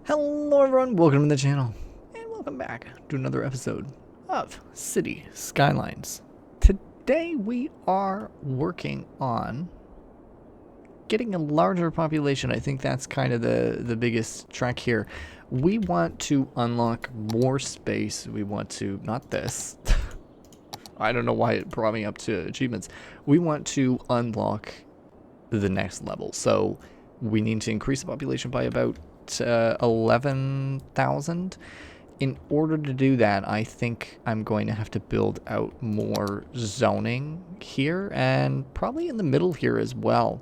Hello everyone, welcome to the channel, and welcome back to another episode of City Skylines. Today we are working on getting a larger population. I think that's kind of the biggest track here. We want to unlock more space. We want to, not this. I don't know why it brought me up to achievements. We want to unlock the next level. So we need to increase the population by about 11,000. In order to do that, I think I'm going to have to build out more zoning here and probably in the middle here as well.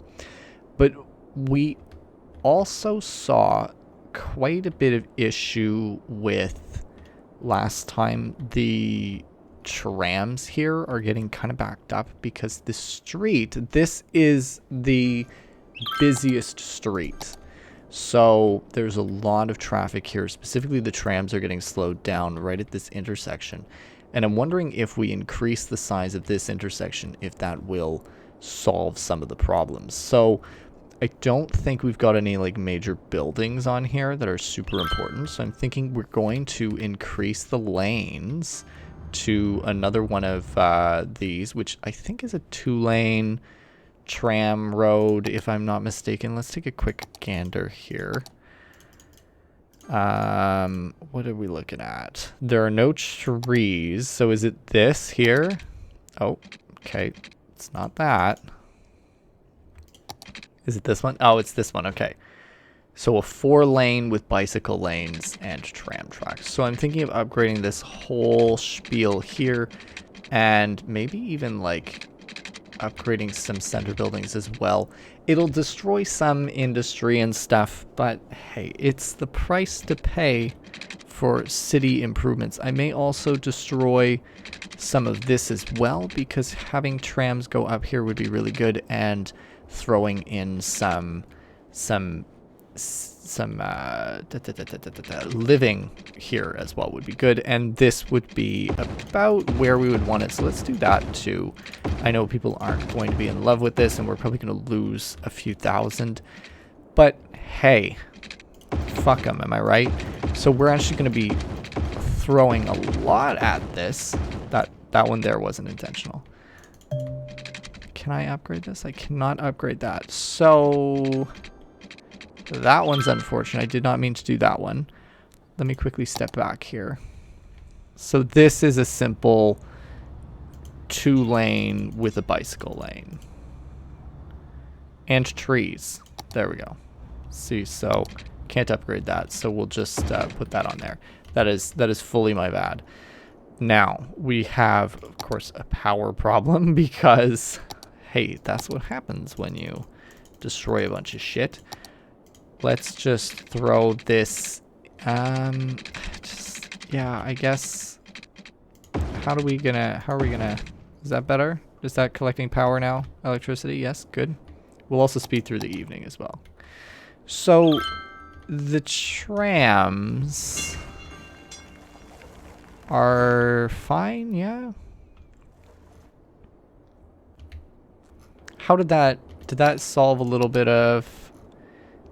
But we also saw quite a bit of issue with last time. The trams here are getting kind of backed up because the street, this is the busiest street. So there's a lot of traffic here. Specifically, the trams are getting slowed down right at this intersection. And I'm wondering if we increase the size of this intersection, if that will solve some of the problems. So I don't think we've got any like major buildings on here that are super important. So I'm thinking we're going to increase the lanes to another one of these, which I think is a 2-lane tram road, if I'm not mistaken. Let's take a quick gander here. What are we looking at? There are no trees, so is it this here? Oh, okay. It's not that. Is it this one? Oh, it's this one. Okay. So a 4-lane with bicycle lanes and tram tracks. So I'm thinking of upgrading this whole spiel here and maybe even like upgrading some center buildings as well. It'll destroy some industry and stuff, but hey, it's the price to pay for city improvements. I may also destroy some of this as well, because having trams go up here would be really good, and throwing in some living here as well would be good, and this would be about where we would want it. So let's do that too. I know people aren't going to be in love with this, and we're probably going to lose a few thousand, but hey, fuck them, am I right? So we're actually going to be throwing a lot at this. That one there wasn't intentional. Can I upgrade this? I cannot upgrade that. So that one's unfortunate. I did not mean to do that one. Let me quickly step back here. So this is a simple 2-lane with a bicycle lane. And trees. There we go. See, so can't upgrade that. So we'll just put that on there. That is fully my bad. Now, we have, of course, a power problem because, hey, that's what happens when you destroy a bunch of shit. Let's just throw this, yeah, I guess, how are we gonna, is that better? Is that collecting power now? Electricity, yes, good. We'll also speed through the evening as well. So, the trams are fine, yeah? How did that solve a little bit of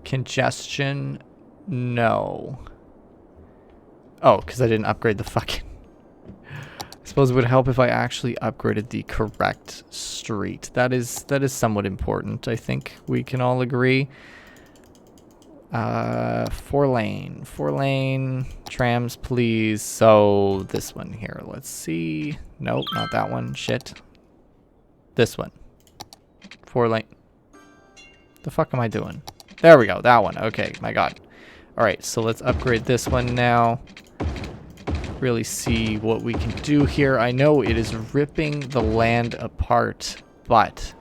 congestion? No. Oh, because I didn't upgrade the fucking... I suppose it would help if I actually upgraded the correct street. That is somewhat important, I think we can all agree. 4-lane trams, please. So this one here, let's see. Nope, not that one. Shit. This one. 4-lane. The fuck am I doing? There we go. That one. Okay, my god. Alright, so let's upgrade this one now. Really see what we can do here. I know it is ripping the land apart, but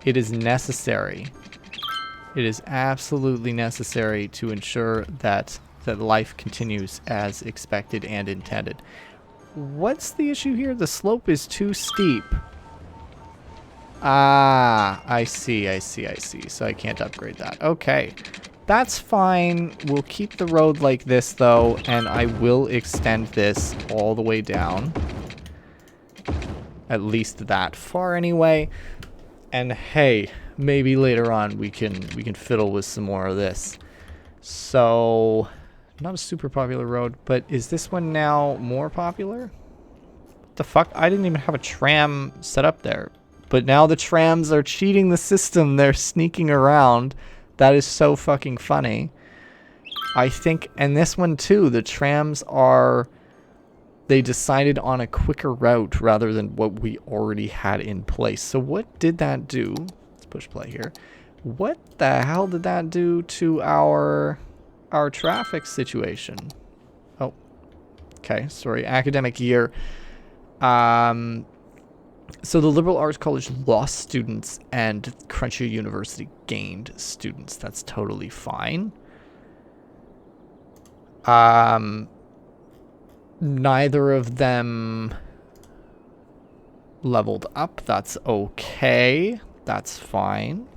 it is necessary. It is absolutely necessary to ensure that life continues as expected and intended. What's the issue here? The slope is too steep. Ah, I see. So I can't upgrade that. Okay. That's fine. We'll keep the road like this, though, and I will extend this all the way down. At least that far, anyway. And hey, maybe later on we can fiddle with some more of this. So Not a super popular road, but is this one now more popular? What the fuck? I didn't even have a tram set up there. But now the trams are cheating the system. They're sneaking around. That is so fucking funny. I think, and this one too, the trams are... They decided on a quicker route rather than what we already had in place. So what did that do? Let's push play here. What the hell did that do to our traffic situation? Oh, okay. Sorry. Academic year. So the Liberal Arts College lost students and Crunchie University gained students. That's totally fine. Neither of them leveled up. That's okay. That's fine.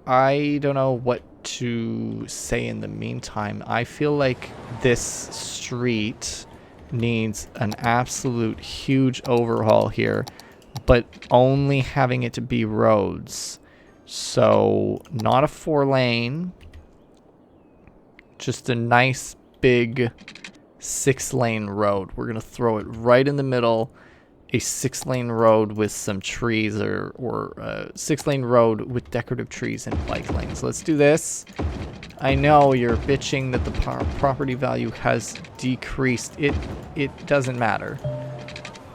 I don't know what to say in the meantime. I feel like this street needs an absolute huge overhaul here, but only having it to be roads. So not a 4-lane, just a nice big 6-lane road. We're gonna throw it right in the middle, a 6-lane road with some trees, or a 6-lane road with decorative trees and bike lanes. Let's do this. I know you're bitching that the property value has decreased. It doesn't matter.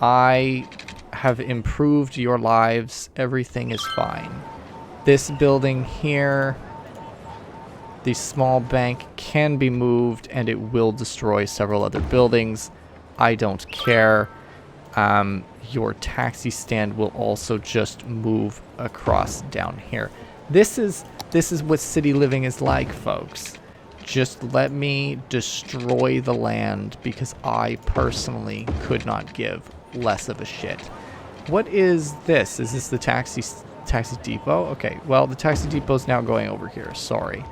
I have improved your lives. Everything is fine. This building here, the small bank, can be moved and it will destroy several other buildings. I don't care. Your taxi stand will also just move across down here. This is what city living is like, folks. Just let me destroy the land because I personally could not give less of a shit. What is this? Is this the taxi depot? Okay, well, the taxi depot is now going over here. Sorry.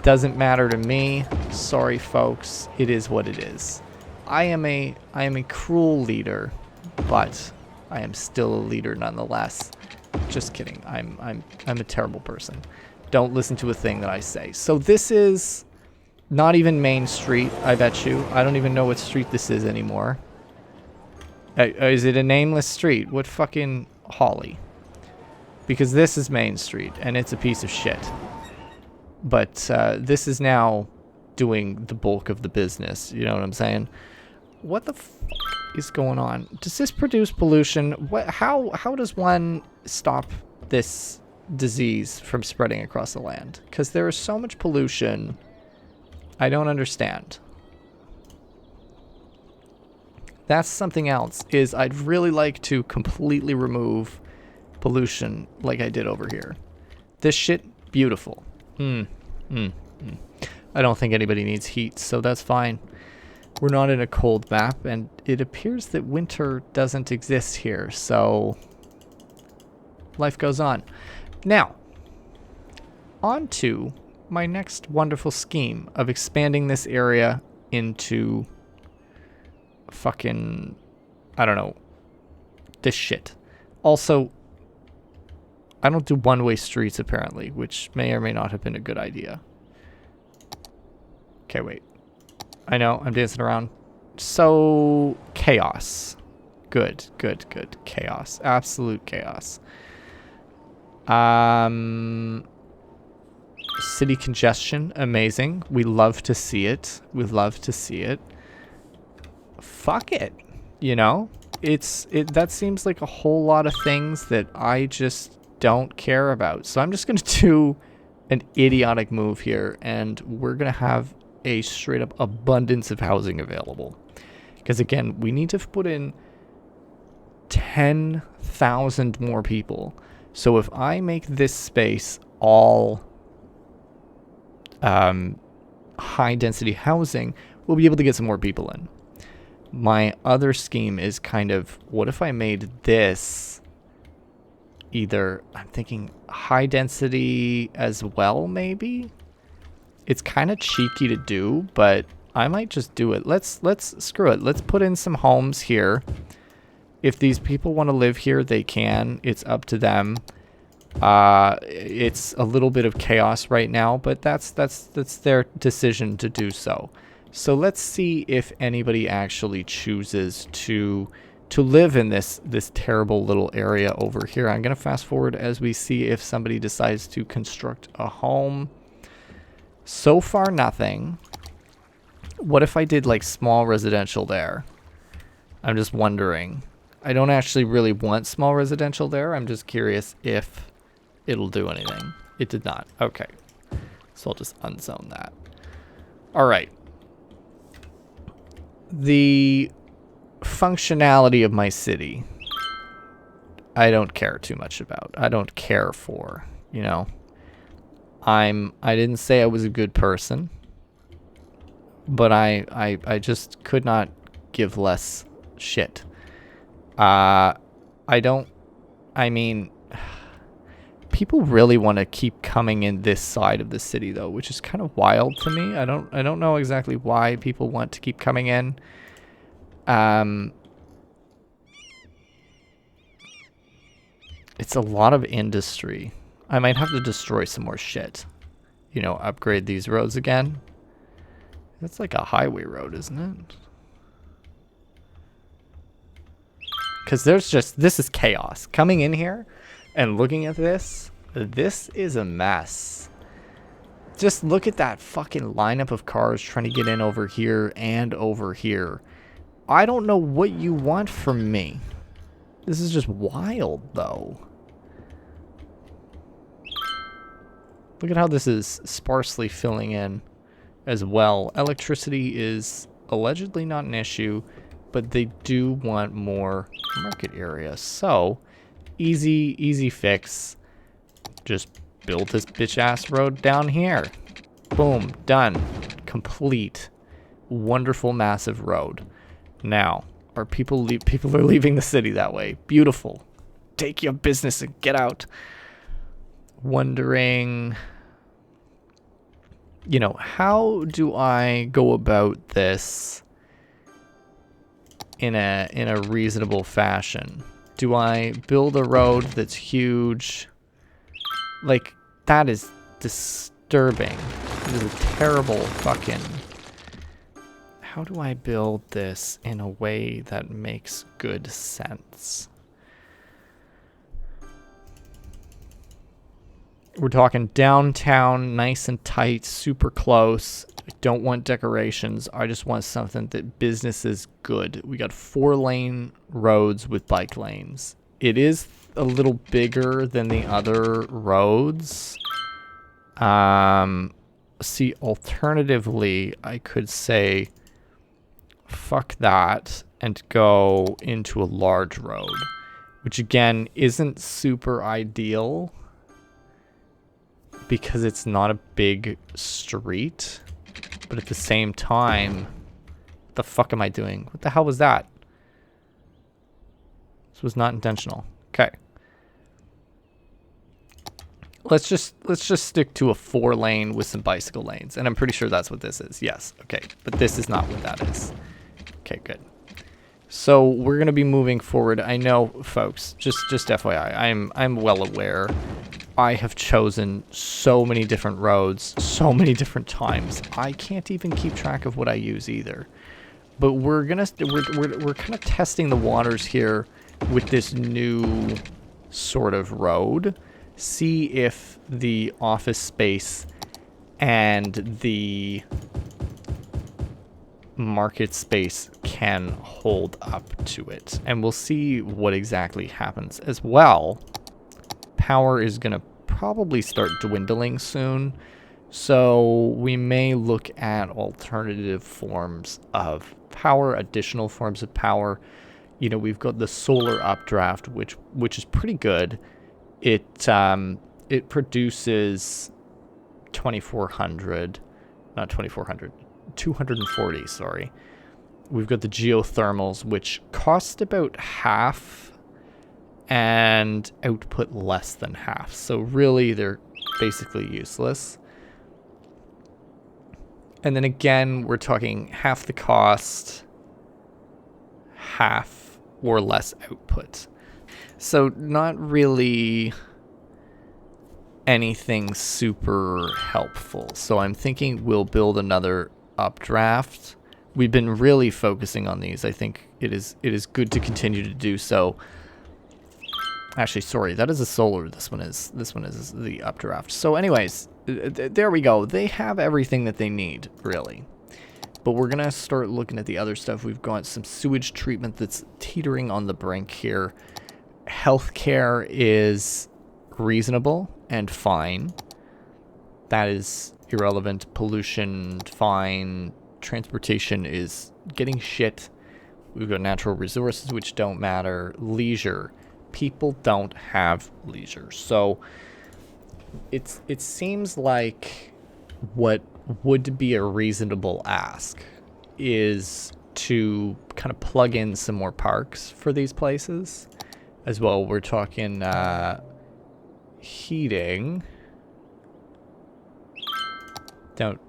Doesn't matter to me. Sorry, folks. It is what it is. I am a cruel leader, but I am still a leader nonetheless. Just kidding. I'm a terrible person. Don't listen to a thing that I say. So this is not even Main Street, I bet you. I don't even know what street this is anymore. Is it a nameless street? What fucking Holly? Because this is Main Street, and it's a piece of shit. But this is now doing the bulk of the business. You know what I'm saying? What the fuck is going on? Does this produce pollution? How does one stop this disease from spreading across the land? Because there is so much pollution. I don't understand. That's something else. Is I'd really like to completely remove pollution like I did over here. This shit, beautiful. I don't think anybody needs heat, so that's fine. We're not in a cold map, and it appears that winter doesn't exist here, so life goes on. Now, on to my next wonderful scheme of expanding this area into fucking, I don't know, this shit. Also, I don't do one-way streets, apparently, which may or may not have been a good idea. Okay, wait. I know, I'm dancing around. So, chaos. Good. Chaos. Absolute chaos. City congestion. Amazing. We love to see it. Fuck it. You know? That seems like a whole lot of things that I just don't care about. So I'm just going to do an idiotic move here, and we're going to have a straight up abundance of housing available. Because again, we need to put in 10,000 more people. So if I make this space all high density housing, we'll be able to get some more people in. My other scheme is kind of, what if I made this either, I'm thinking high density as well, maybe? It's kind of cheeky to do, but I might just do it. Let's screw it. Let's put in some homes here. If these people want to live here, they can. It's up to them. It's a little bit of chaos right now, but that's their decision to do so. So let's see if anybody actually chooses to live in this terrible little area over here. I'm gonna fast forward as we see if somebody decides to construct a home. So far, nothing. What if I did like small residential there? I'm just wondering. I don't actually really want small residential there. I'm just curious if it'll do anything. It did not. Okay. So I'll just unzone that. All right. The functionality of my city, I don't care too much about. I don't care for, you know. I didn't say I was a good person, but I just could not give less shit. I mean, people really want to keep coming in this side of the city though, which is kind of wild to me. I don't know exactly why people want to keep coming in. It's a lot of industry. I might have to destroy some more shit. You know, upgrade these roads again. That's like a highway road, isn't it? Because this is chaos. Coming in here and looking at this is a mess. Just look at that fucking lineup of cars trying to get in over here and over here. I don't know what you want from me. This is just wild, though. Look at how this is sparsely filling in as well. Electricity is allegedly not an issue, but they do want more market area. So, easy fix. Just build this bitch-ass road down here. Boom, done. Complete. Wonderful, massive road. Now, people are leaving the city that way. Beautiful. Take your business and get out. Wondering, you know, how do I go about this in a reasonable fashion? Do I build a road that's huge? Like, that is disturbing. It is a terrible fucking... How do I build this in a way that makes good sense? We're talking downtown, nice and tight, super close. I don't want decorations. I just want something that business is good. We got 4-lane roads with bike lanes. It is a little bigger than the other roads. See, alternatively, I could say, fuck that, and go into a large road, which again isn't super ideal because it's not a big street, but at the same time, what the fuck am I doing? What the hell was that? This was not intentional. Okay. Let's just stick to a 4-lane with some bicycle lanes, and I'm pretty sure that's what this is. Yes. Okay. But this is not what that is. Okay, good. So we're gonna be moving forward. I know, folks, just FYI, I'm well aware. I have chosen so many different roads, so many different times. I can't even keep track of what I use either. But we're kind of testing the waters here with this new sort of road. See if the office space and the market space can hold up to it. And we'll see what exactly happens as well. Power is going to probably start dwindling soon. So we may look at alternative forms of power, additional forms of power. You know, we've got the solar updraft, which is pretty good. It produces 2,400, not 2,400, 240, sorry. We've got the geothermals, which cost about half and output less than half. So really, they're basically useless. And then again, we're talking half the cost, half or less output. So not really anything super helpful. So I'm thinking we'll build another updraft. We've been really focusing on these. I think it is good to continue to do so. Actually, sorry, that is a solar. This one is the updraft. So anyways, there we go. They have everything that they need, really. But we're gonna start looking at the other stuff. We've got some sewage treatment that's teetering on the brink here. Healthcare is reasonable and fine. That is irrelevant. Pollution, fine. Transportation is getting shit. We've got natural resources, which don't matter. Leisure. People don't have leisure. So it seems like what would be a reasonable ask is to kind of plug in some more parks for these places as well. We're talking heating. Don't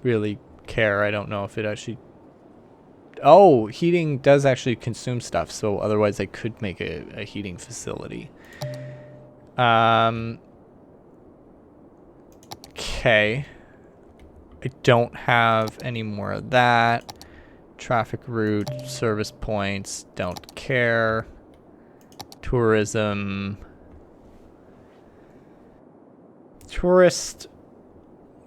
really care. I don't know if it actually... Oh, heating does actually consume stuff, so otherwise I could make a heating facility. Okay. I don't have any more of that. Traffic route, service points, don't care. Tourism. Tourist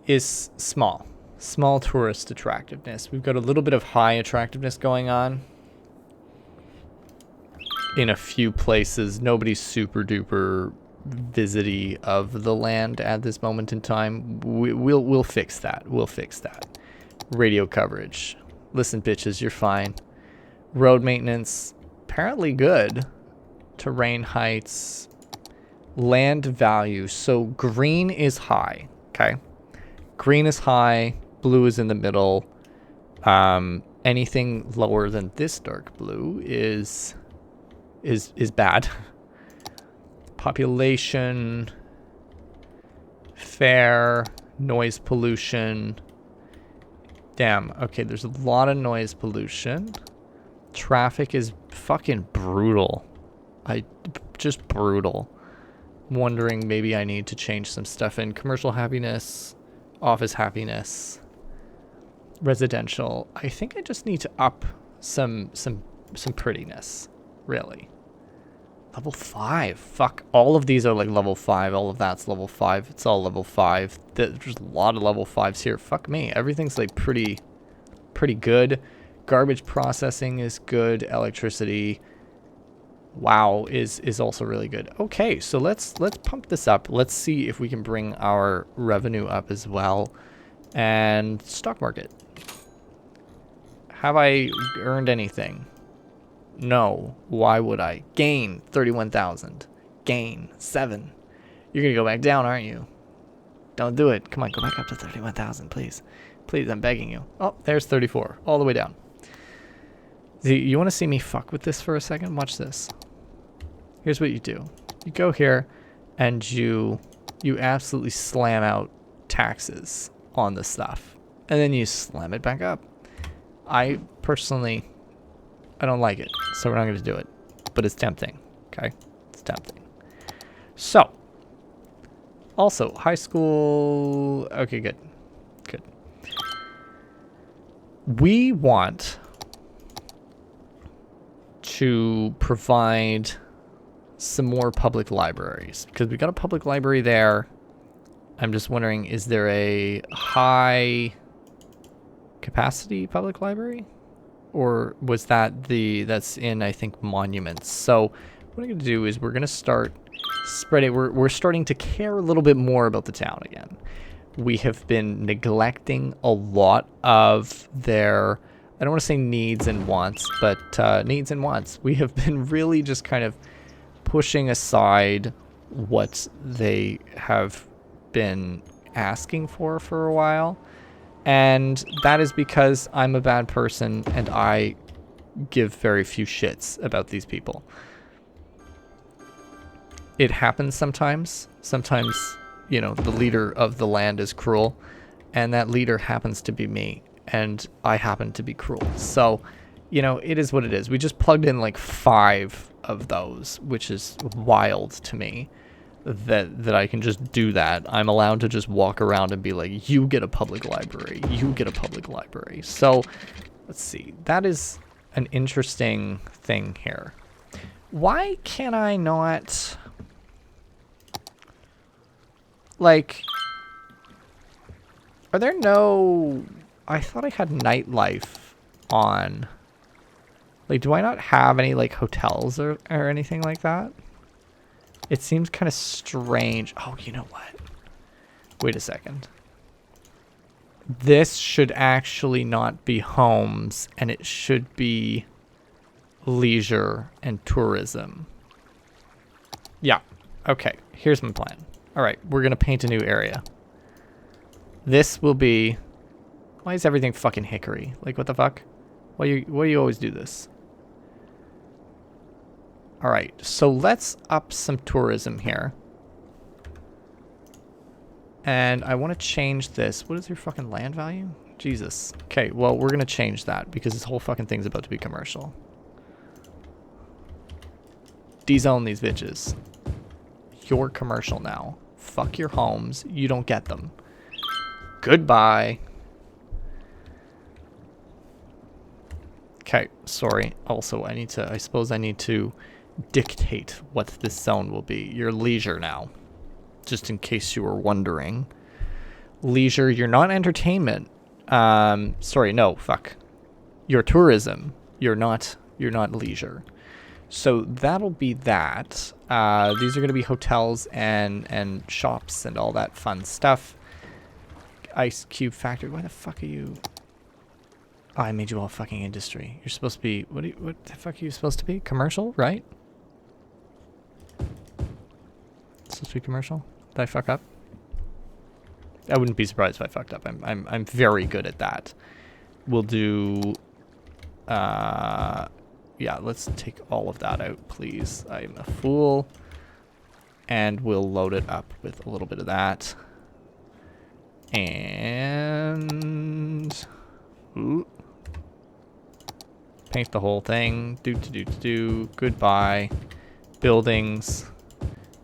is small. Small tourist attractiveness. We've got a little bit of high attractiveness going on in a few places. Nobody's super duper visity of the land at this moment in time. We'll fix that. We'll fix that. Radio coverage. Listen, bitches, you're fine. Road maintenance, apparently good. Terrain heights. Land value. So green is high. Okay. Green is high. Blue is in the middle. Anything lower than this dark blue is bad. Population, fair, noise pollution. Damn, okay, there's a lot of noise pollution. Traffic is fucking brutal. Just brutal. I'm wondering maybe I need to change some stuff in commercial happiness, office happiness, residential. I think I just need to up some prettiness, really. Level 5. Fuck. All of these are like level 5. All of that's level 5. It's all level 5. There's a lot of level 5s here. Fuck me. Everything's like pretty good. Garbage processing is good. Electricity, wow, is also really good. Okay, so let's pump this up. Let's see if we can bring our revenue up as well. And stock market. Have I earned anything? No. Why would I? Gain 31,000. Gain 7. You're gonna go back down, aren't you? Don't do it. Come on, go back up to 31,000, please. Please, I'm begging you. Oh, there's 34. All the way down. See, you want to see me fuck with this for a second? Watch this. Here's what you do. You go here and you absolutely slam out taxes on the stuff. And then you slam it back up. I personally, I don't like it, so we're not going to do it. But it's tempting, okay? It's tempting. So, also, high school... Okay, good. Good. We want to provide some more public libraries, because we got a public library there. I'm just wondering, is there a high capacity public library? Or was that that's in, I think, monuments? So what I'm going to do is we're going to start spreading. We're starting to care a little bit more about the town again. We have been neglecting a lot of their, I don't want to say needs and wants, but needs and wants. We have been really just kind of pushing aside what they have been asking for a while. And that is because I'm a bad person and I give very few shits about these people. It happens sometimes. Sometimes, you know, the leader of the land is cruel, and that leader happens to be me, and I happen to be cruel. So, you know, it is what it is. We just plugged in like 5 of those, which is wild to me. that I can just do that. I'm allowed to just walk around and be like, you get a public library, you get a public library. So let's see, that is an interesting thing here. Why can I not, like, are there no, I thought I had nightlife on, like, do I not have any, like, hotels or anything like that? It seems kind of strange. Oh, you know what? Wait a second. This should actually not be homes, and it should be leisure and tourism. Yeah. Okay. Here's my plan. All right. We're going to paint a new area. This will be... Why is everything fucking hickory? Like, what the fuck? Why do you always do this? All right. So let's up some tourism here. And I want to change this. What is your fucking land value? Jesus. Okay, well, we're going to change that because this whole fucking thing's about to be commercial. Dezone these bitches. You're commercial now. Fuck your homes. You don't get them. Goodbye. Okay, sorry. Also, I suppose I need to dictate what this zone will be. Your leisure now. Just in case you were wondering. Leisure, you're not entertainment. Sorry, no, fuck. You're tourism. You're not leisure. So that'll be that. These are going to be hotels and shops and all that fun stuff. Ice Cube Factory. Why the fuck are you... Oh, I made you all fucking industry. You're supposed to be... What the fuck are you supposed to be? Commercial, right? It's supposed to be commercial? Did I fuck up? I wouldn't be surprised if I fucked up. I'm very good at that. We'll do... yeah, let's take all of that out, please. I'm a fool. And we'll load it up with a little bit of that. And... Ooh. Paint the whole thing. Goodbye. Buildings.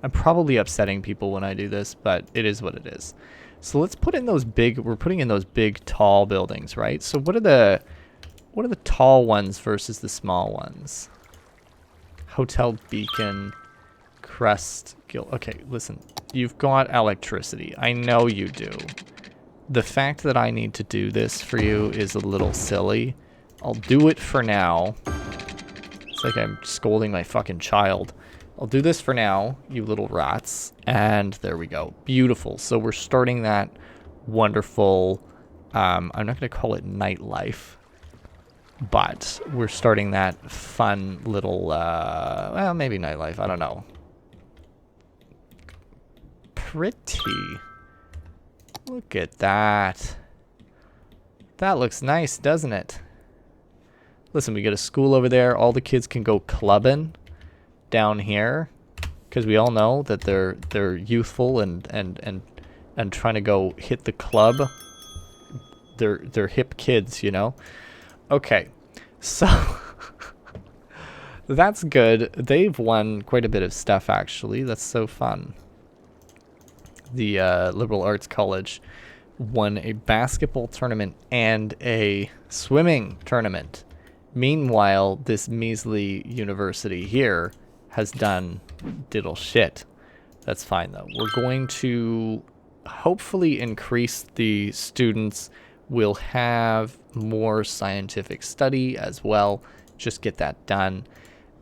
I'm probably upsetting people when I do this, but it is what it is. So let's put in those big... We're putting in those big, tall buildings, right? So what are the tall ones versus the small ones? Hotel Beacon, Crest, Guild. Okay, listen. You've got electricity. I know you do. The fact that I need to do this for you is a little silly. I'll do it for now. It's like I'm scolding my fucking child. I'll do this for now, you little rats. And there we go. Beautiful. So we're starting that wonderful... I'm not going to call it nightlife. But we're starting that fun little... well, maybe nightlife. I don't know. Pretty. Look at that. That looks nice, doesn't it? Listen, we got a school over there. All the kids can go clubbing down here, because we all know that they're youthful and trying to go hit the club. They're hip kids, you know. Okay, so that's good. They've won quite a bit of stuff, actually. That's so fun. The Liberal Arts College won a basketball tournament and a swimming tournament. Meanwhile, this measly university here has done diddle shit. That's fine, though. We're going to hopefully increase the students. We'll have more scientific study as well. Just get that done.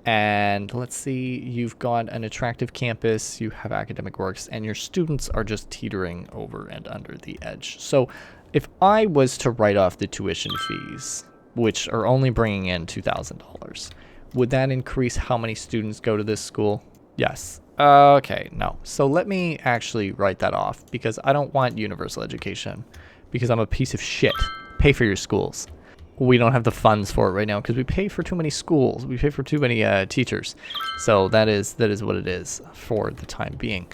And let's see, you've got an attractive campus, you have academic works, and your students are just teetering over and under the edge. So if I was to write off the tuition fees, which are only bringing in $2,000, would that increase how many students go to this school? Yes. Okay, no. So let me actually write that off, because I don't want universal education, because I'm a piece of shit. Pay for your schools. We don't have the funds for it right now because we pay for too many schools. We pay for too many teachers. So that is what it is for the time being.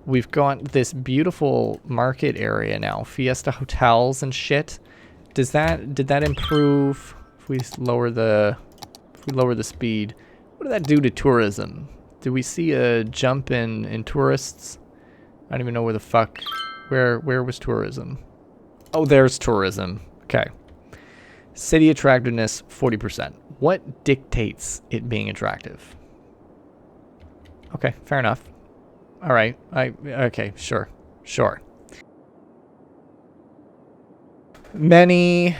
We've got this beautiful market area now. Fiesta hotels and shit. Did that improve if we lower the speed? What did that do to tourism? Do we see a jump in tourists? I don't even know where the fuck. Where was tourism? Oh, there's tourism. Okay. City attractiveness 40%. What dictates it being attractive? Okay, fair enough. All right. Okay, sure. Sure. Many,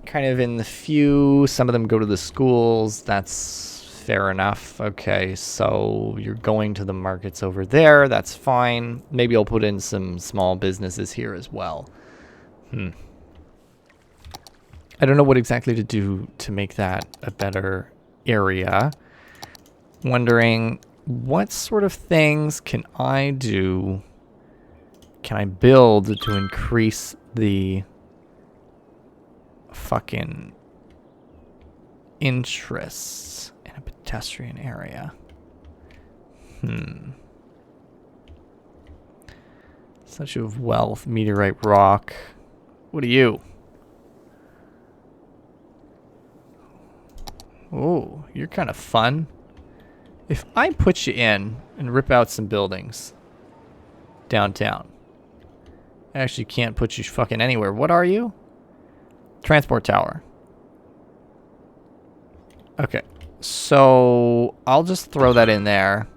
kind of in the few. Some of them go to the schools. That's fair enough. Okay, so you're going to the markets over there. That's fine. Maybe I'll put in some small businesses here as well. I don't know what exactly to do to make that a better area. Wondering what sort of things can I do? Can I build to increase the fucking interests in a pedestrian area? Statue of Wealth, meteorite rock. What are you? Oh, you're kind of fun. If I put you in and rip out some buildings downtown, I actually can't put you fucking anywhere. What are you? Transport tower. Okay, so I'll just throw that in there.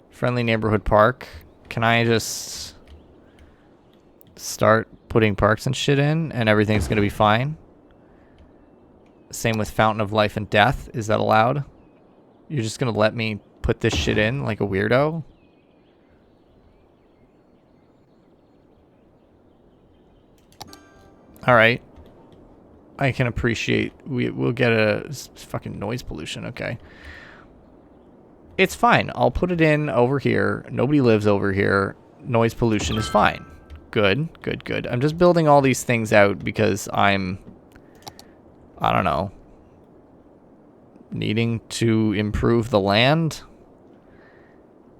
Friendly neighborhood park. Can I just start putting parks and shit in and everything's gonna be fine? Same with Fountain of Life and Death. Is that allowed? You're just gonna let me put this shit in like a weirdo? Alright. I can appreciate. We'll get a fucking noise pollution, okay. It's fine. I'll put it in over here. Nobody lives over here. Noise pollution is fine. Good, good, good. I'm just building all these things out because I don't know, needing to improve the land.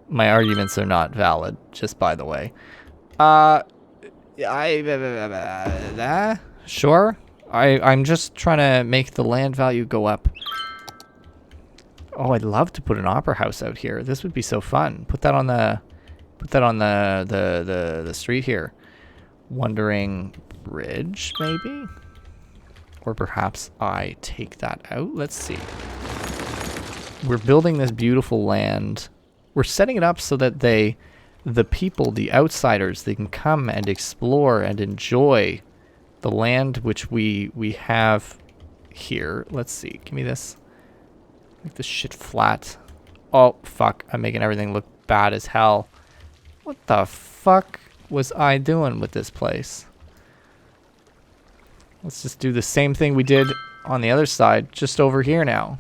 My arguments are not valid, just by the way. Sure. I'm just trying to make the land value go up. Oh, I'd love to put an opera house out here. This would be so fun. Put that on the street here. Wandering Bridge, maybe? Or perhaps I take that out. Let's see. We're building this beautiful land. We're setting it up so that the people, the outsiders, they can come and explore and enjoy the land which we have here. Let's see. Give me this. Make this shit flat. Oh, fuck. I'm making everything look bad as hell. What the fuck was I doing with this place? Let's just do the same thing we did on the other side, just over here now.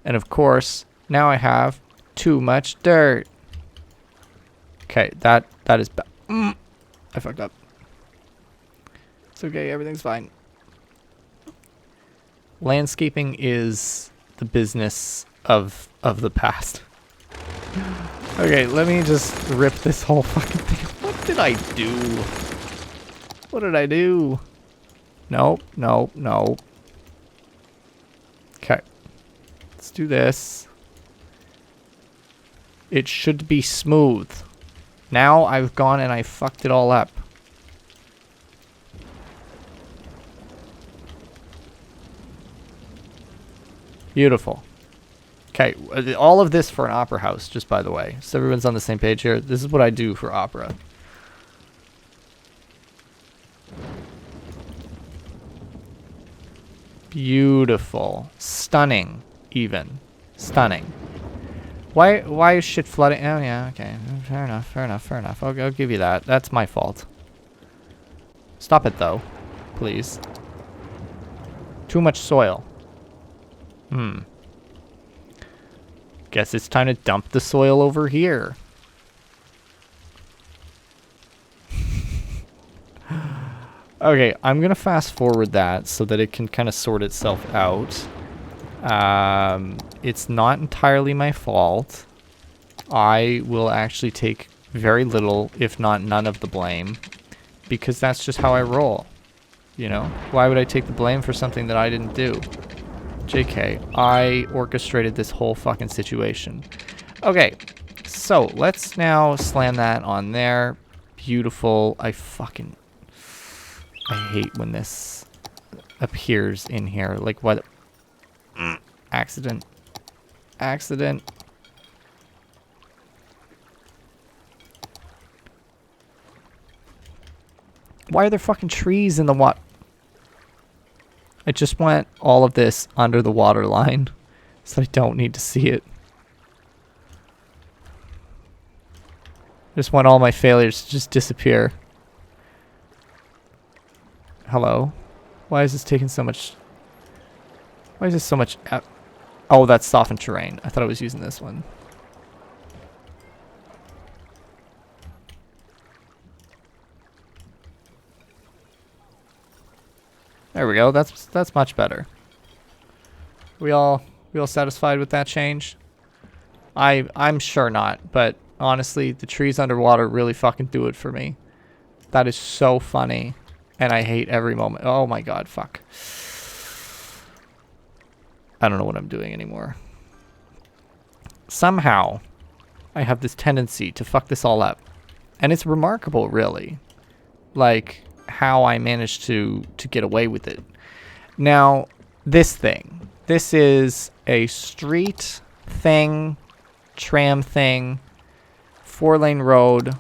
And of course, now I have too much dirt. Okay, that is bad. I fucked up. It's okay, everything's fine. Landscaping is the business of the past. Okay, let me just rip this whole fucking thing. What did I do? What did I do? Nope, nope, nope. Okay. Let's do this. It should be smooth. Now I've gone and I fucked it all up. Beautiful. Okay, all of this for an opera house, just by the way. So everyone's on the same page here. This is what I do for opera. Beautiful. Stunning, even. Stunning. Why is shit flooding? Oh, yeah, okay. Fair enough, fair enough, fair enough. I'll give you that. That's my fault. Stop it, though. Please. Too much soil. Guess it's time to dump the soil over here. Okay, I'm going to fast forward that so that it can kind of sort itself out. It's not entirely my fault. I will actually take very little, if not none of the blame, because that's just how I roll. You know? Why would I take the blame for something that I didn't do? JK, I orchestrated this whole fucking situation. Okay, so let's now slam that on there. Beautiful. I hate when this appears in here. Like, what? Accident. Accident. Why are there fucking trees in the water? I just want all of this under the water line so I don't need to see it. I just want all my failures to just disappear. Hello? Why is this taking so much... Why is this so much... Oh, that's softened terrain. I thought I was using this one. There we go. That's much better. We all satisfied with that change? I'm sure not, but honestly, the trees underwater really fucking do it for me. That is so funny, and I hate every moment. Oh my god, fuck. I don't know what I'm doing anymore. Somehow, I have this tendency to fuck this all up, and it's remarkable, really. Like, how I managed to get away with it. Now, this thing. This is a street thing, tram thing, 4-lane road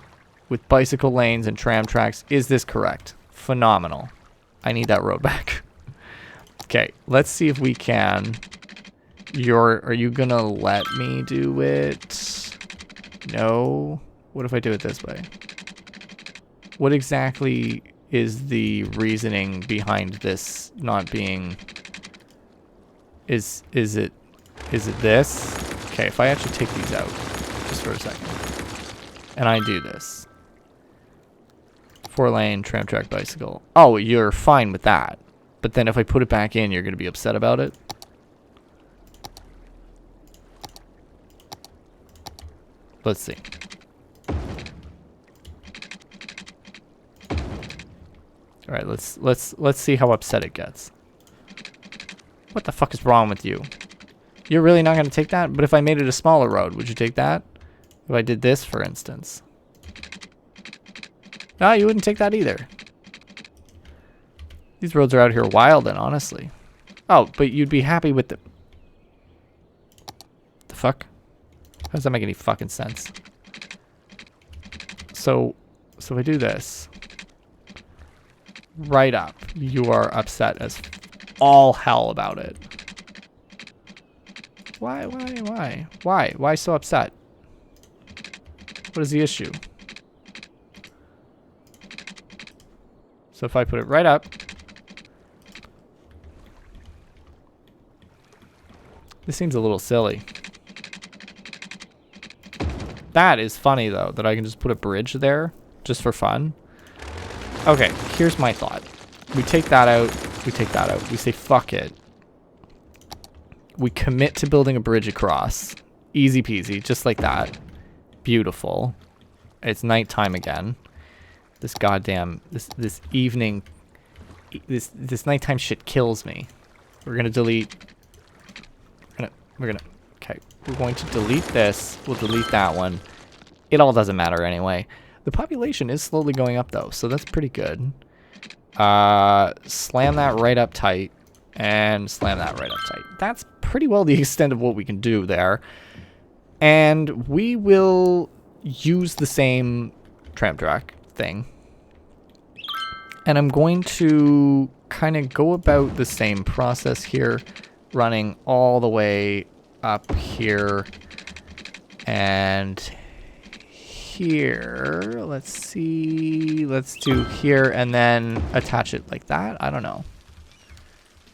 with bicycle lanes and tram tracks. Is this correct? Phenomenal. I need that road back. Okay, let's see if we can. Are you gonna let me do it? No. What if I do it this way? What exactly is the reasoning behind this not being... Is it this? Okay, if I actually take these out, just for a second, and I do this. 4-lane, tram track, bicycle. Oh, you're fine with that. But then if I put it back in, you're going to be upset about it? Let's see. All right, let's see how upset it gets. What the fuck is wrong with you? You're really not going to take that? But if I made it a smaller road, would you take that? If I did this, for instance. No, you wouldn't take that either. These roads are out here wild, and honestly. Oh, but you'd be happy with the fuck? How does that make any fucking sense? So if I do this. Right up. You are upset as all hell about it. Why? Why so upset? What is the issue? So if I put it right up. This seems a little silly. That is funny, though, that I can just put a bridge there just for fun. Okay, here's my thought. We take that out. We take that out. We say, fuck it. We commit to building a bridge across. Easy peasy, just like that. Beautiful. It's nighttime again. This goddamn, this evening, this nighttime shit kills me. We're gonna delete. Okay, we're going to delete this. We'll delete that one. It all doesn't matter anyway. The population is slowly going up though, so that's pretty good. Slam that right up tight, and slam that right up tight. That's pretty well the extent of what we can do there. And we will use the same tram track thing. And I'm going to kind of go about the same process here, running all the way up here and here. Let's see. Let's do here and then attach it like that. I don't know.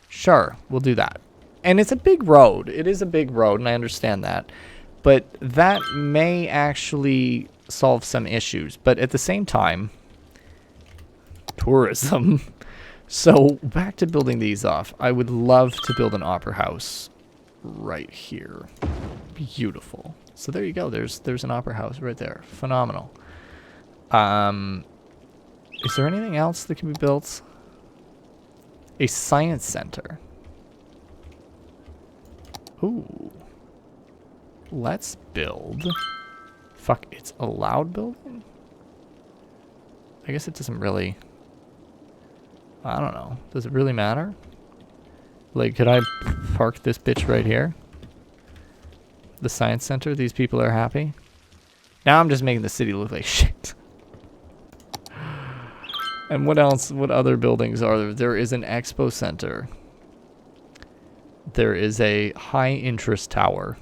Sure, we'll do that. And it's a big road. It is a big road, and I understand that. But that may actually solve some issues. But at the same time, tourism. So back to building these off. I would love to build an opera house right here. Beautiful. So there you go. There's an opera house right there. Phenomenal. Is there anything else that can be built? A science center. Ooh. Let's build. Fuck, it's allowed building? I guess it doesn't really... I don't know. Does it really matter? Like, could I park this bitch right here? The science center? These people are happy? Now I'm just making the city look like shit. And what else? What other buildings are there? There is an expo center. There is a high interest tower.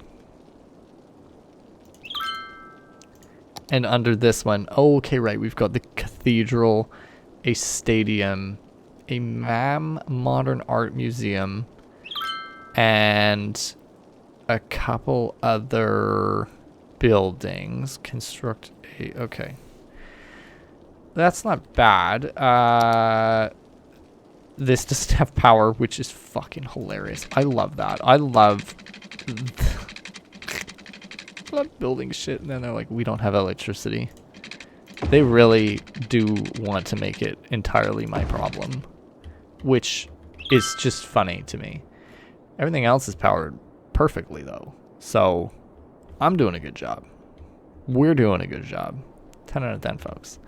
And under this one, oh, okay, right, we've got the cathedral, a stadium, a MAM Modern Art Museum, and a couple other buildings. Construct a, okay. That's not bad. This doesn't have power, which is fucking hilarious. I love that. I love building shit, and then they're like, we don't have electricity. They really do want to make it entirely my problem, which is just funny to me. Everything else is powered perfectly, though. So, I'm doing a good job. We're doing a good job. 10 out of 10, folks.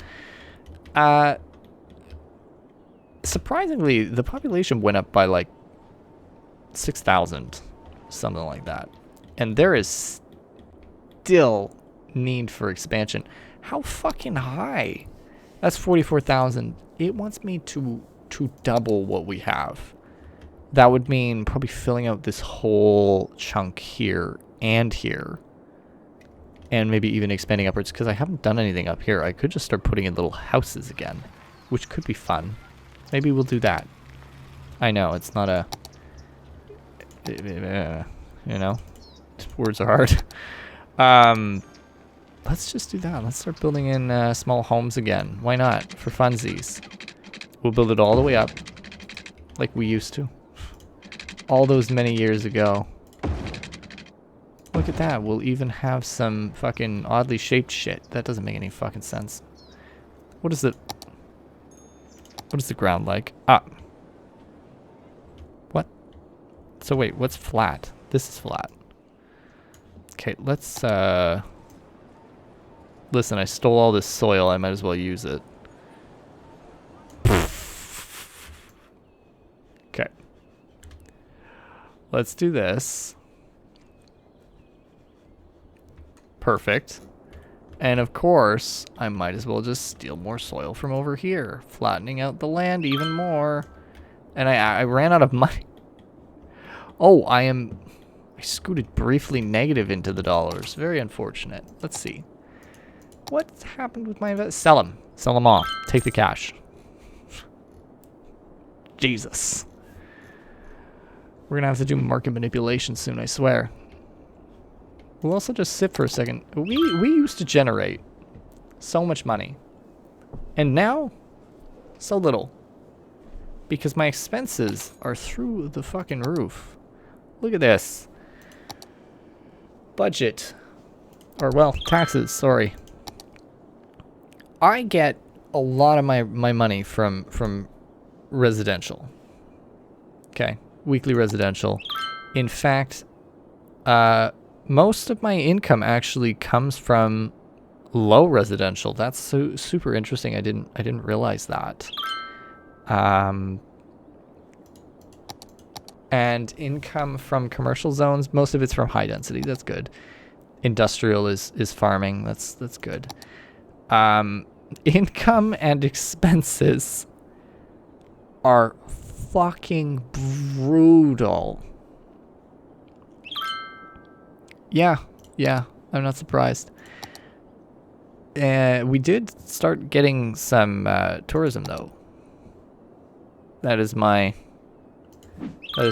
Surprisingly, the population went up by like 6,000, something like that. And there is still need for expansion. How fucking high? That's 44,000. It wants me to double what we have. That would mean probably filling out this whole chunk here and here. And maybe even expanding upwards, because I haven't done anything up here. I could just start putting in little houses again, which could be fun. Maybe we'll do that. I know, it's not a... you know? Words are hard. Let's just do that. Let's start building in small homes again. Why not? For funsies. We'll build it all the way up. Like we used to. All those many years ago. Look at that. We'll even have some fucking oddly shaped shit. That doesn't make any fucking sense. What is the ground like? Ah. What? So wait, what's flat? This is flat. Okay, let's listen, I stole all this soil. I might as well use it. Okay. Let's do this. Perfect. And of course, I might as well just steal more soil from over here, flattening out the land even more. And I ran out of money. Oh, I scooted briefly negative into the dollars. Very unfortunate. Let's see. What's happened with my investment? Sell them. Sell them all. Take the cash. Jesus. We're going to have to do market manipulation soon, I swear. We'll also just sit for a second. We used to generate so much money. And now, so little. Because my expenses are through the fucking roof. Look at this. Budget. Or, well, taxes, sorry. I get a lot of my money from residential. Okay, weekly residential. In fact, most of my income actually comes from low residential. That's super interesting. I didn't realize that. And income from commercial zones, most of it's from high density. That's good. Industrial is farming. That's good. Income and expenses are fucking brutal. Yeah, I'm not surprised. We did start getting some tourism though. That is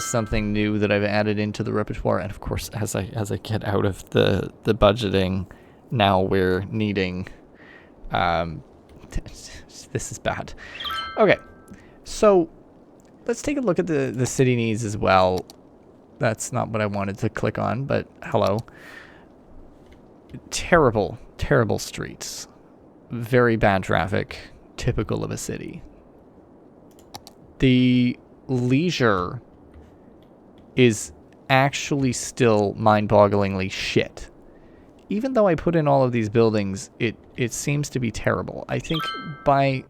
something new that I've added into the repertoire, and of course, as I get out of the budgeting, now we're needing. This is bad. Okay, so let's take a look at the city needs as well. That's not what I wanted to click on, but hello. Terrible streets. Very bad traffic. Typical of a city. The leisure is actually still mind-bogglingly shit. Even though I put in all of these buildings, it seems to be terrible. I think by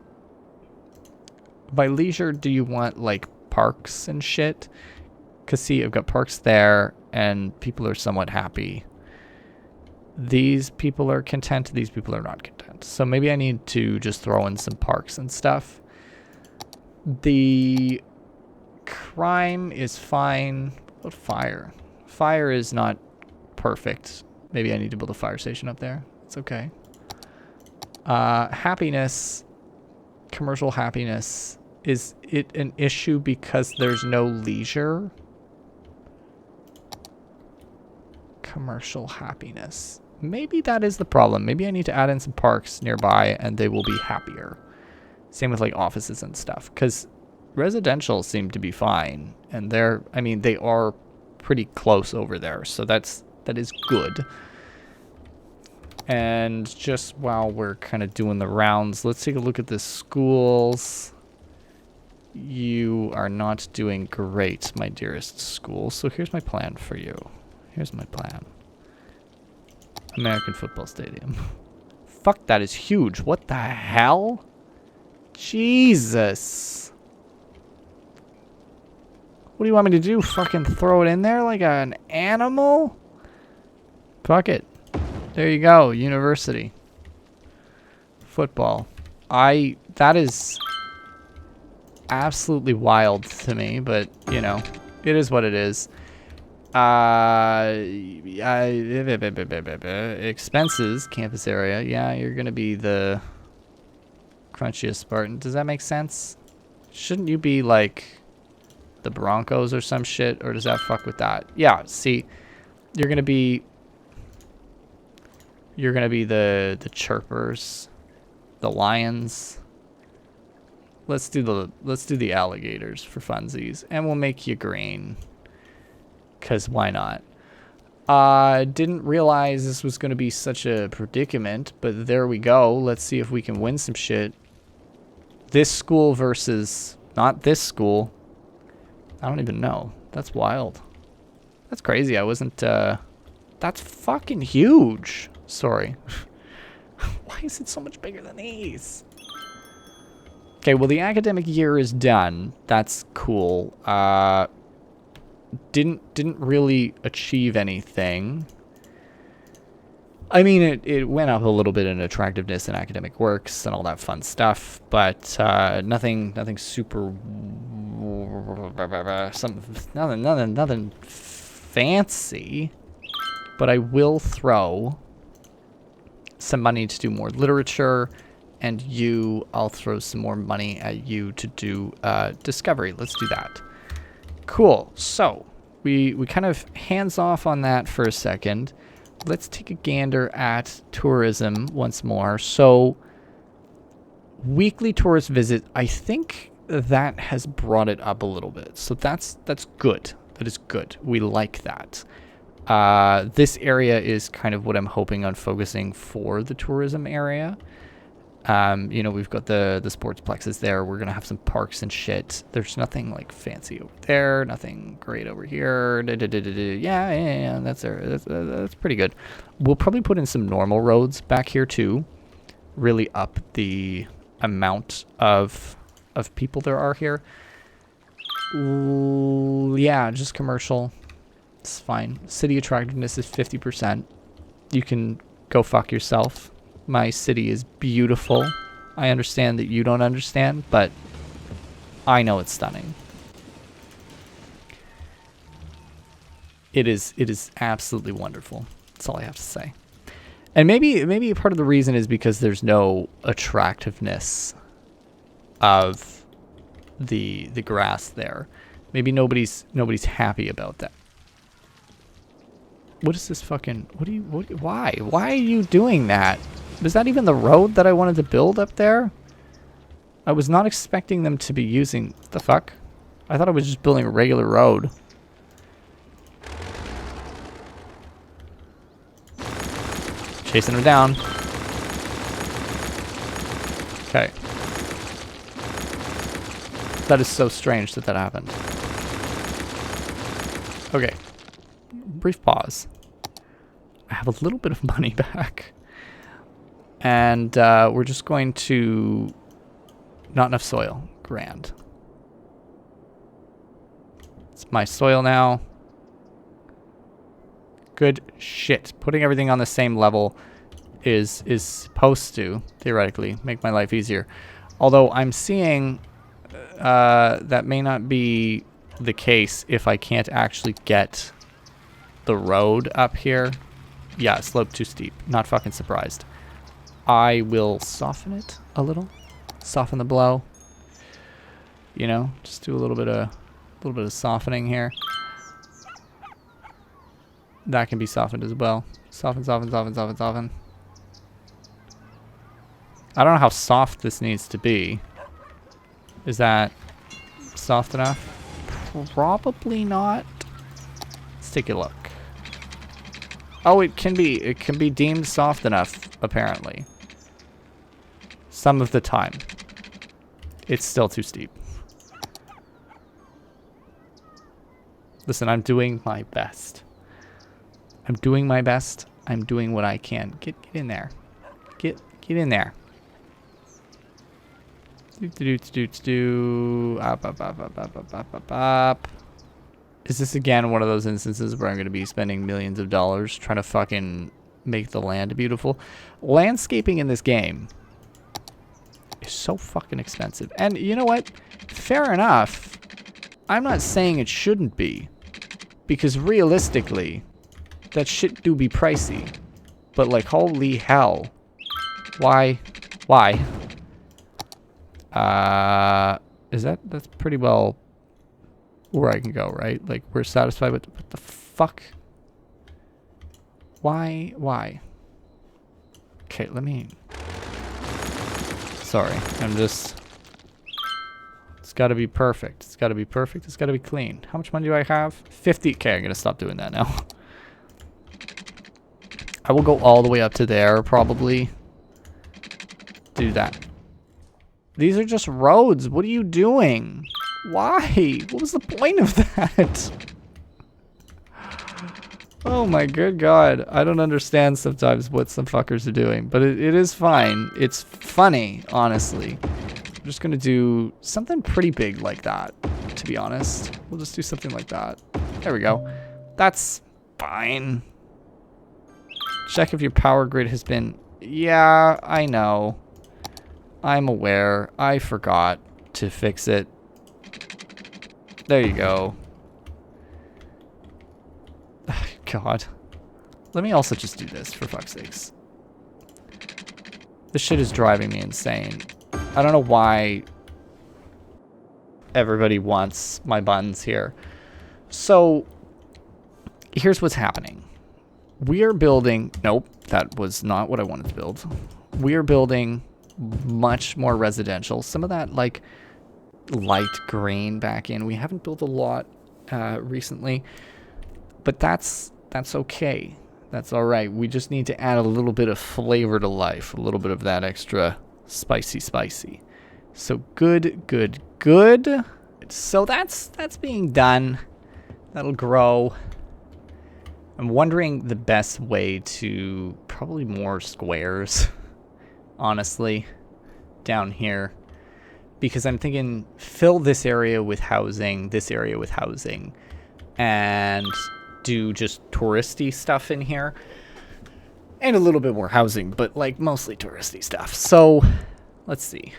leisure, do you want, like, parks and shit? Because, see, I've got parks there, and people are somewhat happy. These people are content, these people are not content. So maybe I need to just throw in some parks and stuff. The crime is fine. What about fire? Fire is not perfect. Maybe I need to build a fire station up there. It's okay. Happiness, commercial happiness. Is it an issue because there's no leisure? Commercial happiness. Maybe that is the problem. Maybe I need to add in some parks nearby and they will be happier. Same with like offices and stuff. Because residential seem to be fine. And they're, I mean, they are pretty close over there. So that is good. And just while we're kind of doing the rounds, let's take a look at the schools. You are not doing great, my dearest school. So here's my plan for you. Here's my plan. American Football Stadium. Fuck, that is huge. What the hell? Jesus. What do you want me to do? Fucking throw it in there like an animal? Fuck it. There you go. University. Football. That is absolutely wild to me, but, you know, it is what it is. Expenses, campus area. Yeah, you're gonna be the crunchiest Spartan. Does that make sense? Shouldn't you be like the Broncos or some shit, or does that fuck with that? Yeah, see, you're gonna be the chirpers, the lions. Let's do the alligators for funsies, and we'll make you green. Because why not? Didn't realize this was going to be such a predicament, but there we go. Let's see if we can win some shit. This school versus not this school. I don't even know. That's wild. That's crazy. I wasn't, that's fucking huge. Sorry. Why is it so much bigger than these? Okay, well, the academic year is done. That's cool. Didn't really achieve anything. I mean, it went up a little bit in attractiveness and academic works and all that fun stuff, but nothing super nothing fancy. But I will throw some money to do more literature, and I'll throw some more money at you to do discovery. Let's do that. Cool. So we kind of hands off on that for a second. Let's take a gander at tourism once more. So weekly tourist visit, I think that has brought it up a little bit. So that's good. That is good. We like that. This area is kind of what I'm hoping on focusing for the tourism area. You know, we've got the sports plexes there. We're going to have some parks and shit. There's nothing like fancy over there. Nothing great over here. Yeah, that's pretty good. We'll probably put in some normal roads back here too. Really up the amount of people there are here. Yeah, just commercial. It's fine. City attractiveness is 50%. You can go fuck yourself. My city is beautiful. I understand that you don't understand, but I know it's stunning. It is absolutely wonderful. That's all I have to say. And maybe part of the reason is because there's no attractiveness of the grass there. Maybe nobody's happy about that. What is this fucking... Why? Why are you doing that? Was that even the road that I wanted to build up there? I was not expecting them to be using... What the fuck? I thought I was just building a regular road. Chasing him down. Okay. That is so strange that happened. Okay. brief pause. I have a little bit of money back. And we're just going to... Not enough soil. Grand. It's my soil now. Good shit. Putting everything on the same level is supposed to, theoretically, make my life easier. Although I'm seeing that may not be the case if I can't actually get the road up here. Yeah, slope too steep. Not fucking surprised. I will soften it a little. Soften the blow. You know, just do a little bit of softening here. That can be softened as well. Soften, soften, soften, soften, soften. I don't know how soft this needs to be. Is that soft enough? Probably not. Let's take a look. Oh, it can be deemed soft enough, apparently. Some of the time. It's still too steep. Listen, I'm doing my best. I'm doing my best. I'm doing what I can. Get in there. Get in there. Up. Is this again one of those instances where I'm going to be spending millions of dollars trying to fucking make the land beautiful? Landscaping in this game is so fucking expensive. And you know what? Fair enough. I'm not saying it shouldn't be. Because realistically, that shit do be pricey. But like, holy hell. Why? That's pretty well where I can go, right? Like, we're satisfied with what the fuck? Why? Okay, let me... Sorry, I'm just... It's gotta be perfect. It's gotta be perfect. It's gotta be clean. How much money do I have? 50. Okay, I'm gonna stop doing that now. I will go all the way up to there, probably. Do that. These are just roads. What are you doing? Why? What was the point of that? Oh my good god. I don't understand sometimes what some fuckers are doing. But it is fine. It's funny, honestly. I'm just gonna do something pretty big like that, to be honest. We'll just do something like that. There we go. That's fine. Check if your power grid has been... Yeah, I know. I'm aware. I forgot to fix it. There you go. God. Let me also just do this, for fuck's sakes. This shit is driving me insane. I don't know why everybody wants my buttons here. So, here's what's happening. We are building... Nope, that was not what I wanted to build. We are building much more residential. Some of that, like, light green back in. We haven't built a lot recently. But that's okay. That's all right. We just need to add a little bit of flavor to life. A little bit of that extra spicy. So good. So that's being done. That'll grow. I'm wondering the best way to... Probably more squares, honestly, down here. Because I'm thinking fill this area with housing, and do just touristy stuff in here. And a little bit more housing, but like mostly touristy stuff. So, let's see.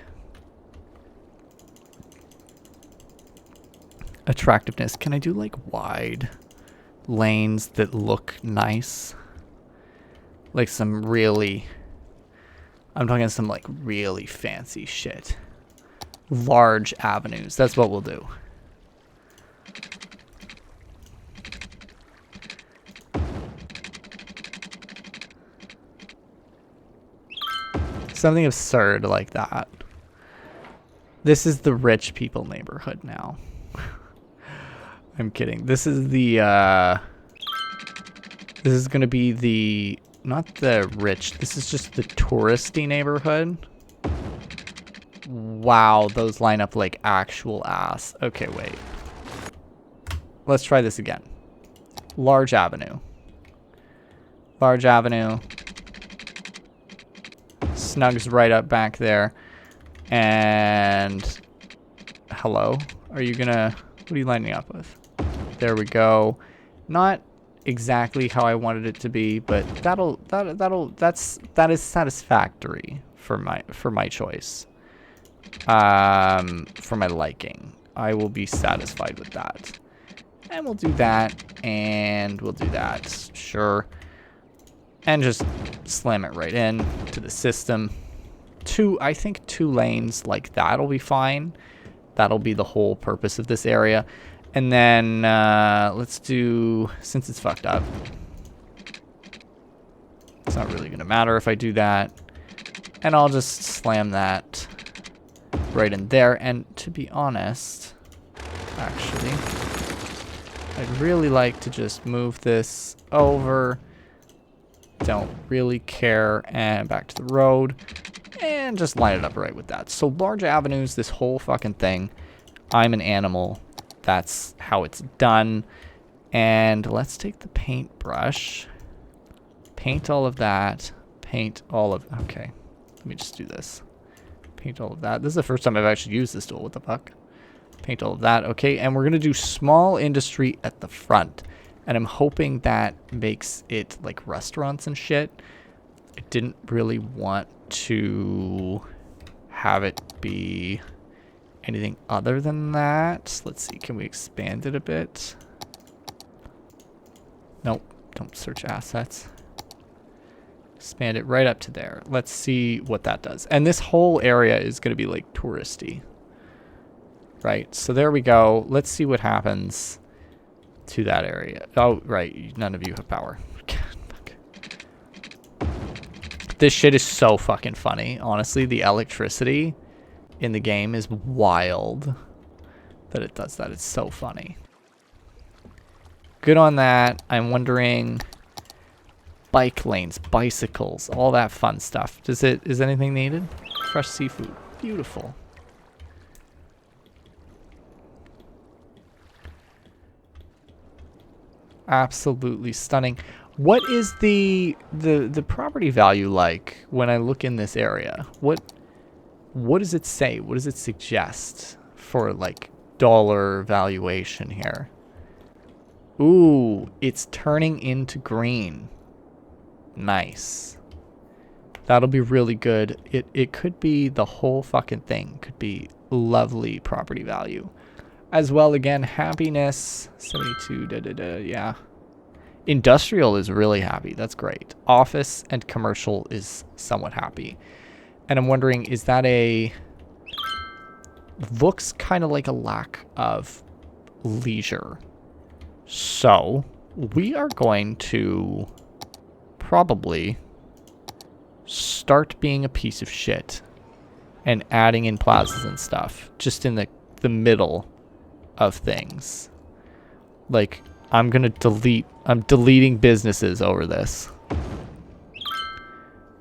Attractiveness. Can I do like wide lanes that look nice? Like some really... I'm talking some like really fancy shit. Large avenues. That's what we'll do. Something absurd like that. This is the rich people neighborhood now. I'm kidding. This is the, this is gonna be the, not the rich, this is just the touristy neighborhood. Wow, those line up like actual ass. Okay, wait. Let's try this again. Large Avenue. Large Avenue. Snug's right up back there. And hello? Are you gonna, what are you lining up with? There we go. Not exactly how I wanted it to be, but that is satisfactory for my choice. For my liking. I will be satisfied with that. And we'll do that, and we'll do that. Sure. And just slam it right in to the system. I think 2 lanes like that'll be fine. That'll be the whole purpose of this area. And then let's do, since it's fucked up, it's not really going to matter if I do that. And I'll just slam that right in there. And to be honest, actually, I'd really like to just move this over. Don't really care. And back to the road. And just line it up right with that. So large avenues, this whole fucking thing. I'm an animal. That's how it's done. And let's take the paintbrush. Paint all of that. Paint all of... Okay. Let me just do this. Paint all of that. This is the first time I've actually used this tool. What the fuck? Paint all of that. Okay. And we're going to do small industry at the front. And I'm hoping that makes it like restaurants and shit. I didn't really want to have it be anything other than that. Let's see, can we expand it a bit? Nope, don't search assets. Expand it right up to there. Let's see what that does. And this whole area is going to be like touristy. Right, so there we go. Let's see what happens to that area. Oh, right, none of you have power. This shit is so fucking funny. Honestly, the electricity in the game is wild that it does that. It's so funny. Good on that. I'm wondering, bike lanes, bicycles, all that fun stuff. Is anything needed? Fresh seafood. Beautiful. Absolutely stunning. What is the property value like when I look in this area? What does it say? What does it suggest for like dollar valuation here? Ooh, it's turning into green. Nice. That'll be really good. It could be the whole fucking thing. Could be lovely property value. As well, again, happiness 72 yeah. Industrial is really happy. That's great. Office and commercial is somewhat happy. And I'm wondering, is that looks kind of like a lack of leisure. So we are going to probably start being a piece of shit and adding in plazas and stuff just in the middle of things. Like, I'm deleting businesses over this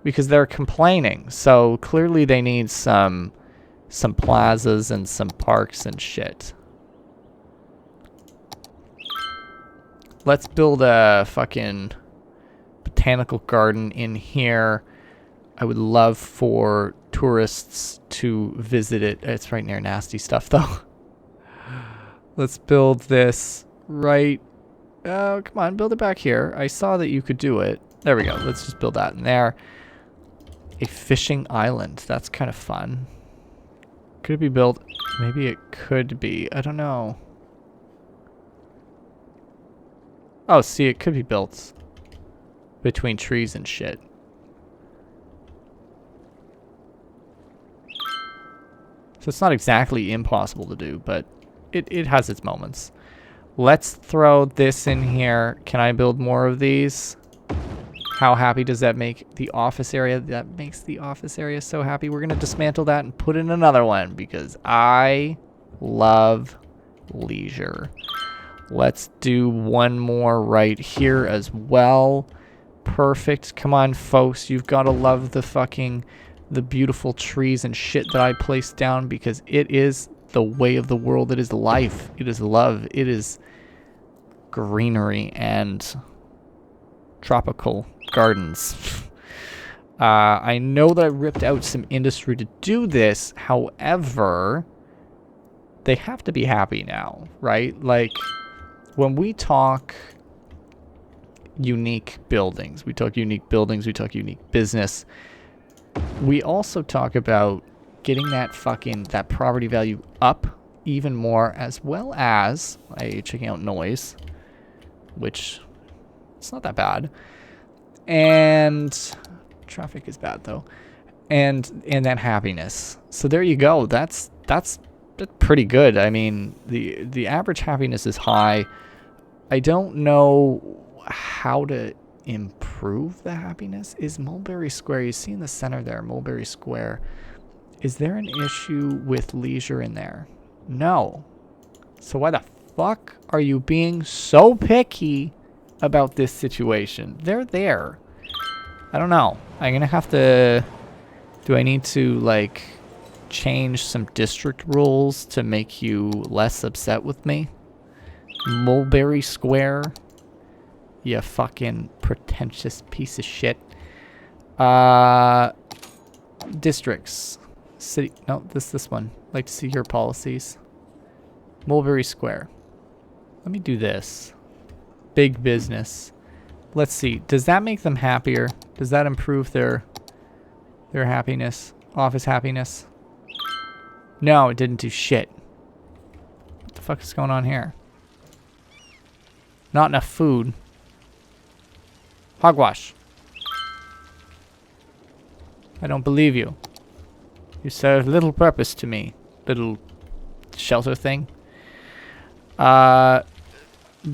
because they're complaining. So clearly they need some plazas and some parks and shit. Let's build a fucking botanical garden in here. I would love for tourists to visit it. It's right near nasty stuff though. Let's build this right. Oh, come on, build it back here. I saw that you could do it. There we go. Let's just build that in there. A fishing island. That's kind of fun. Could it be built? Maybe it could be. I don't know. Oh, see, it could be built between trees and shit. So it's not exactly impossible to do, but it has its moments. Let's throw this in here. Can I build more of these? How happy does that make the office area? That makes the office area so happy. We're going to dismantle that and put in another one because I love leisure. Let's do one more right here as well. Perfect. Come on, folks. You've got to love the beautiful trees and shit that I placed down because it is the way of the world. It is life. It is love. It is greenery and tropical gardens. I know that I ripped out some industry to do this. However, they have to be happy now, right? Like, when we talk unique buildings, we talk unique business, we also talk about getting that property value up even more, as well as checking out noise, which it's not that bad, and traffic is bad though, and that happiness. So there you go. That's pretty good. I mean, the average happiness is high. I don't know how to improve the happiness. Is Mulberry Square, you see in the center there, Mulberry Square, is there an issue with leisure in there? No. So why the fuck are you being so picky about this situation? They're there. I don't know. I'm gonna have to... Do I need to, like, change some district rules to make you less upset with me? Mulberry Square? You fucking pretentious piece of shit. Districts. City... No, this one. I'd like to see your policies. Mulberry Square. Let me do this. Big business. Let's see. Does that make them happier? Does that improve their happiness? Office happiness? No, it didn't do shit. What the fuck is going on here? Not enough food. Hogwash. I don't believe you. You serve little purpose to me. Little shelter thing.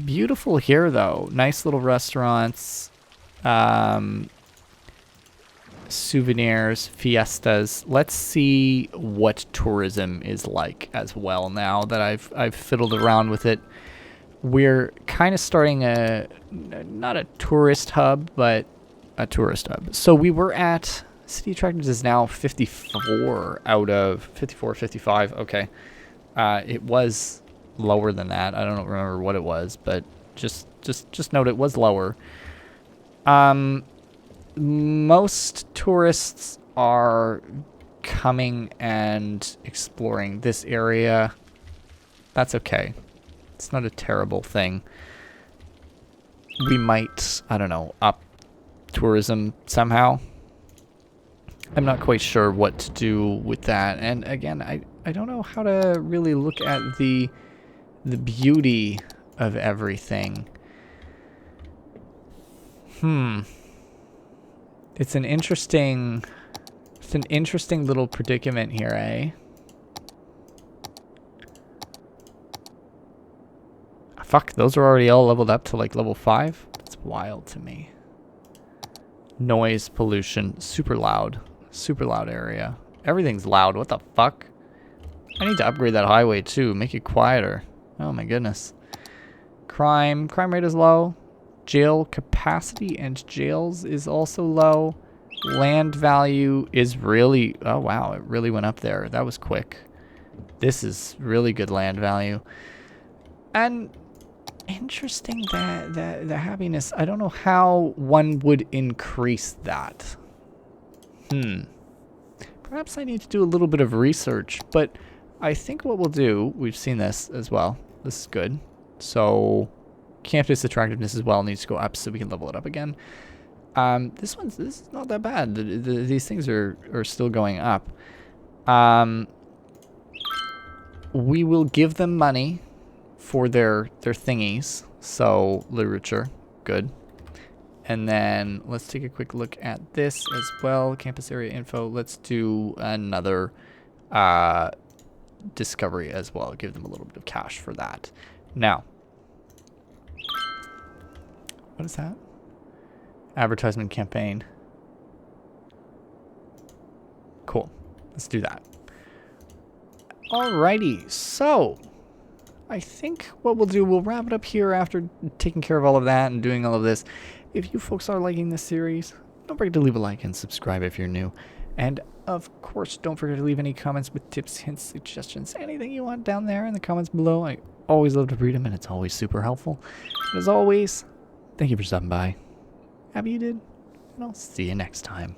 Beautiful here though. Nice little restaurants. Souvenirs, fiestas. Let's see what tourism is like as well now that I've fiddled around with it. We're kind of starting not a tourist hub, but a tourist hub. So we were at, city attractiveness is now 54 out of 54, 55. Okay. It was lower than that. I don't remember what it was, but just note it was lower. Most tourists are coming and exploring this area. That's okay. It's not a terrible thing. We might, I don't know, up tourism somehow. I'm not quite sure what to do with that. And again, I don't know how to really look at the beauty of everything. It's an interesting little predicament here, eh? Fuck, those are already all leveled up to like level 5? That's wild to me. Noise pollution, super loud area. Everything's loud, what the fuck? I need to upgrade that highway too, make it quieter. Oh my goodness. Crime rate is low. Jail capacity and jails is also low. Land value is really, oh wow, it really went up there. That was quick. This is really good land value. And interesting that the happiness, I don't know how one would increase that. Perhaps I need to do a little bit of research, but I think what we'll do, we've seen this as well. This is good. So campus attractiveness as well needs to go up so we can level it up again. This is not that bad. These things are still going up. We will give them money for their thingies. So literature, good. And then let's take a quick look at this as well. Campus area info. Let's do another discovery as well. Give them a little bit of cash for that. Now, what is that? Advertisement campaign. Cool. Let's do that. Alrighty. So, I think what we'll do, we'll wrap it up here after taking care of all of that and doing all of this. If you folks are liking this series, don't forget to leave a like and subscribe if you're new. And of course, don't forget to leave any comments with tips, hints, suggestions, anything you want down there in the comments below. I always love to read them, and it's always super helpful. And as always, thank you for stopping by. Happy you did, and I'll see you next time.